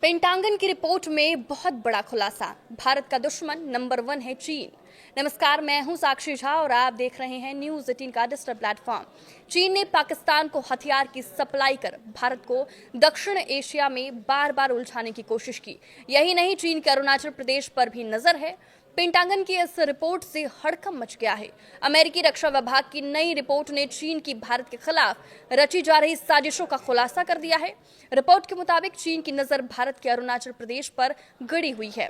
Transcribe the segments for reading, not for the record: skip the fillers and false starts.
Pentagon की report में बहुत बड़ा खुलासा। भारत का दुश्मन नंबर 1 है चीन। नमस्कार, मैं हूं साक्षी झा और आप देख रहे हैं न्यूज 18 का डिजिटल प्लेटफॉर्म। चीन ने पाकिस्तान को हथियार की सप्लाई कर भारत को दक्षिण एशिया में बार बार उलझाने की कोशिश की। यही नहीं, चीन के अरुणाचल प्रदेश पर भी नजर है। पेंटागन की इस रिपोर्ट से हड़कंप मच गया है। अमेरिकी रक्षा विभाग की नई रिपोर्ट ने चीन की भारत के खिलाफ रची जा रही साजिशों का खुलासा कर दिया है। रिपोर्ट के मुताबिक चीन की नजर भारत के अरुणाचल प्रदेश पर गड़ी हुई है।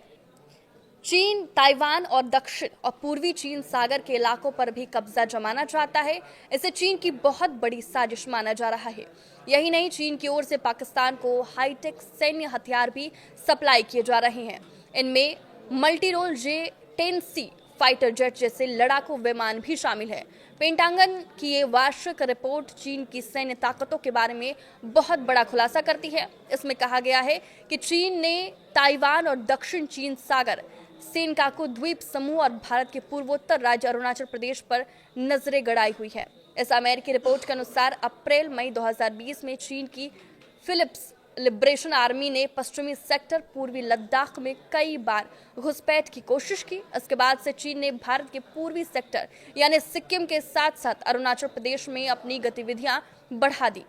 चीन ताइवान और दक्षिण और पूर्वी चीन सागर के इलाकों पर भी कब्जा जमाना चाहता है। इसे चीन की बहुत बड़ी साजिश माना जा रहा है। यही नहीं, चीन की ओर से पाकिस्तान को हाईटेक सैन्य हथियार भी सप्लाई किए जा रहे हैं। इनमें multi role J-10C fighter jet जैसे लड़ाकू विमान भी शामिल है। पेंटागन की ये वार्षिक रिपोर्ट चीन की सैन्य ताकतों के बारे में बहुत बड़ा खुलासा करती है। इसमें कहा गया है कि चीन ने ताइवान और दक्षिण चीन सागर, सेनकाकू द्वीप समूह और भारत के पूर्वोत्तर राज्य अरुणाचल प्रदेश पर नजरें गड़ाई हुई है। इस अमेरिकी रिपोर्ट के अनुसार अप्रैल-मई 2020 में चीन की फिलिप्स लिबरेशन आर्मी ने पश्चिमी सेक्टर पूर्वी लद्दाख में कई बार घुसपैठ की कोशिश की। इसके बाद से चीन ने भारत के पूर्वी सेक्टर यानी सिक्किम के साथ साथ अरुणाचल प्रदेश में अपनी गतिविधियां बढ़ा दी।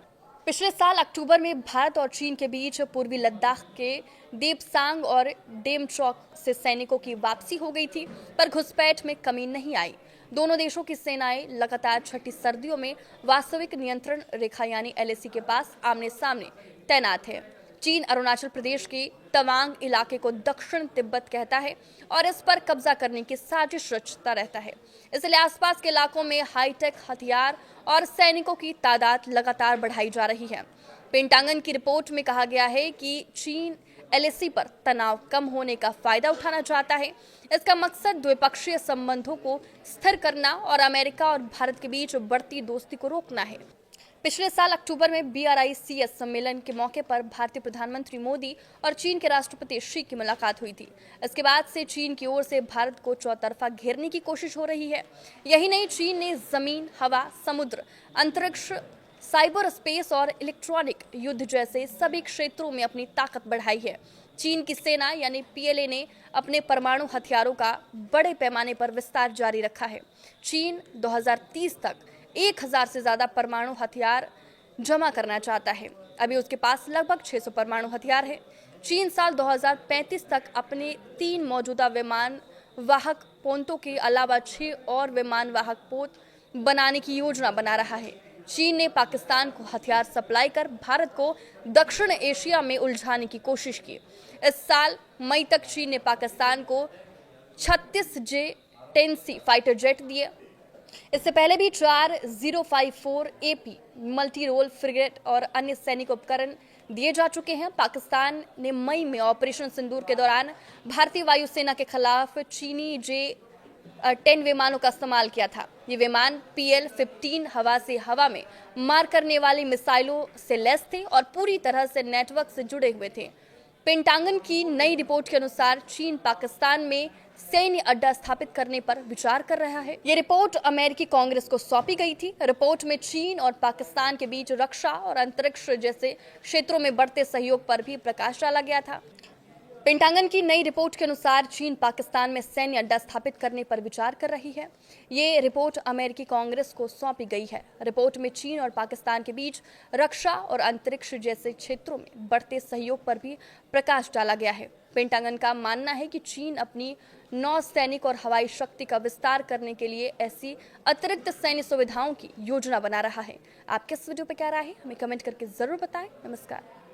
पिछले साल अक्टूबर में भारत और चीन के बीच पूर्वी लद्दाख के देपसांग और डेमचौक से सैनिकों की वापसी हो गई थी, पर घुसपैठ में कमी नहीं आई। दोनों देशों की सेनाएं लगातार छठी सर्दियों में वास्तविक नियंत्रण रेखा यानी LAC के पास आमने सामने तैनात है। चीन अरुणाचल प्रदेश के तवांग इलाके को दक्षिण तिब्बत कहता है और इस पर कब्जा करने की साजिश रचता रहता है। इसलिए आसपास के इलाकों में हाईटेक हथियार और सैनिकों की तादाद लगातार बढ़ाई जा रही है। पेंटागन की रिपोर्ट में कहा गया है कि चीन LAC पर तनाव कम होने का फायदा उठाना चाहता है। इसका मकसद द्विपक्षीय संबंधों को स्थिर करना और अमेरिका और भारत के बीच बढ़ती दोस्ती को रोकना है। पिछले साल अक्टूबर में BRICS सम्मेलन के मौके पर भारतीय प्रधानमंत्री मोदी और चीन के राष्ट्रपति शी की मुलाकात हुई थी। इसके बाद से चीन की ओर से भारत को चौतरफा घेरने की कोशिश हो रही है। यही नहीं, चीन ने जमीन, हवा, समुद्र, अंतरिक्ष, साइबर स्पेस और इलेक्ट्रॉनिक युद्ध जैसे सभी क्षेत्रों में अपनी ताकत बढ़ाई है। चीन की सेना यानी PLA ने अपने परमाणु हथियारों का बड़े पैमाने पर विस्तार जारी रखा है। चीन 2030 तक 1000 से ज्यादा परमाणु हथियार जमा करना चाहता है। अभी उसके पास लगभग 600 परमाणु हथियार है। चीन साल 2035 तक अपने 3 मौजूदा विमान वाहक पोतों के अलावा 6 और विमान वाहक पोत बनाने की योजना बना रहा है। चीन ने पाकिस्तान को हथियार सप्लाई कर भारत को दक्षिण एशिया में उलझाने की कोशिश की। इस साल मई तक चीन ने पाकिस्तान को 36 J-10C फाइटर जेट दिए। इससे पहले भी 4 054 AP मल्टी रोल फ्रिगेट और अन्य सैनिक उपकरण दिए जा चुके हैं। पाकिस्तान ने मई में ऑपरेशन सिंदूर के दौरान भारतीय वायुसेना के खिलाफ चीनी J-10 विमानों का इस्तेमाल किया था। ये विमान PL-15 हवा से हवा में मार करने वाली मिसाइलों से लैस थे और पूरी तरह से नेटवर्क से जुड़े हुए थे। पेंटागन की नई रिपोर्ट के अनुसार चीन पाकिस्तान में सैन्य अड्डा स्थापित करने पर विचार कर रहा है। ये रिपोर्ट अमेरिकी कांग्रेस को सौंपी गई थी। रिपोर्ट में चीन और पाकिस्तान के बीच रक्षा और अंतरिक्ष जैसे क्षेत्रों में बढ़ते सहयोग पर भी प्रकाश डाला गया था। पेंटागन की नई रिपोर्ट के अनुसार चीन पाकिस्तान में सैन्य अड्डा स्थापित करने पर विचार कर रही है। ये रिपोर्ट अमेरिकी कांग्रेस को सौंपी गई है। रिपोर्ट में चीन और पाकिस्तान के बीच रक्षा और अंतरिक्ष जैसे क्षेत्रों में बढ़ते सहयोग पर भी प्रकाश डाला गया है। पेंटागन का मानना है कि चीन अपनी नौसैनिक और हवाई शक्ति का विस्तार करने के लिए ऐसी अतिरिक्त सैन्य सुविधाओं की योजना बना रहा है। आपके इस वीडियो पर क्या राय है, हमें कमेंट करके जरूर बताएं। नमस्कार।